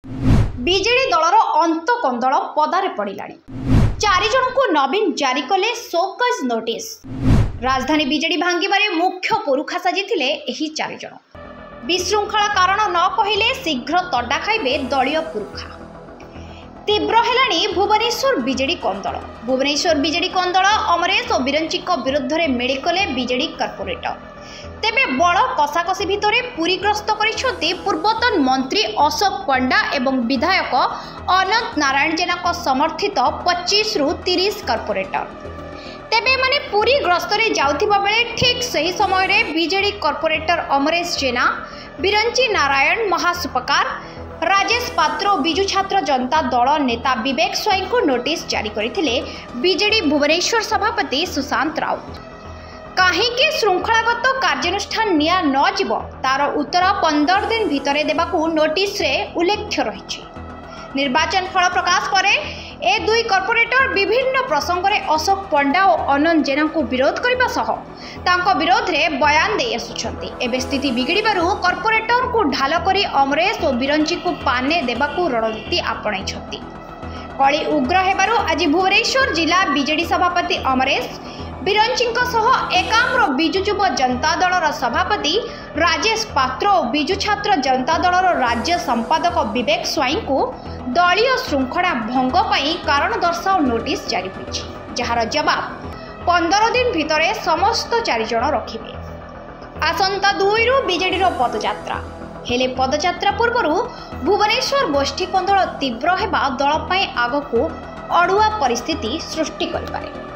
BJD ଦଳର ଅନ୍ତକନ୍ଦଳ ପଦାରେ ପଡ଼ିଲାଣି। 4 ଜଣଙ୍କୁ ନବୀନ ଜାରି କଲେ ସୋକଜ ନୋଟିସ। ରାଜଧାନୀ ବିଜେଡି ଭାଙ୍ଗିବାରେ ମୁଖ୍ୟ ପୁରୁଖା ସାଜିଥିଲେ ଏହି 4 ଜଣ। ବିଶୃଙ୍ଖଳା କାରଣ ନ କହିଲେ ଶୀଘ୍ର ତଡା ଖାଇବେ ଦଳୀୟ ପୁରୁଖା। तीव्र हेलाणी भुवनेश्वर बीजेडी कंदल। भुवनेश्वर बीजेडी कंदल अमरेश और बिरंची विरुद्ध में मेड़ी कले बीजेडी कॉर्पोरेटर। तेबे बड़ कषाकषि भितर पुरीग्रस्त करिसेंती पूर्वतन मंत्री अशोक पंडा एवं विधायक अनंत नारायण जेना समर्थित 25 रु 30 कॉर्पोरेटर। तेबे माने पुरीग्रस्त रे जाउथिबा बेले ठीक सही समय रे बीजेडी कॉर्पोरेटर अमरेश जेना, बिरंची नारायण महासुपकार, राजेश पात्र और बिजु छात्र जनता दल नेता विवेक स्वाई को नोटिस जारी करथिले बीजेडी भुवनेश्वर सभापति सुशांत राउत। कहीं श्रृंखलागत कार्यानुष्ठान निया न जीव तार उत्तर 15 दिन भितर देबाकू नोटिस रे उल्लेख रही। निर्वाचन फल प्रकाश पर ए 2 कॉर्पोरेटर विभिन्न प्रसंग में अशोक पंडा और अनंत जेना को विरोध करने सह तांको विरोध में बयान दे आसुछंती। एबे स्थिति बिगड़बारु कॉर्पोरेटर को ढाल करी अमरेश और बिरंची को पाने देबाकू रणनीति आपणाइछंती। कली उग्र हेबारु आज भुवनेश्वर जिला बीजेडी सभापति अमरेश, बिरंचीଙ୍କ सह एकाम्र बिजु युव जनता दलर सभापति राजेश पात्र और बिजु छात्र जनता दलर राज्य संपादक विवेक स्वाई को दलीय श्रृंखला भंग पाई कारण दर्शाओ नोटिस जारी होइछि, जहार जवाब 15 दिन भितर समस्त 4 जण रखिबे। आसंता 2 रु बीजेडी पदयात्रा हेले पदयात्रा पूर्व भुवनेश्वर गोष्ठी कंदल तीव्र हेबा दल पई आगकू अड़ुआ परिस्थिति सृष्टि करिपारे।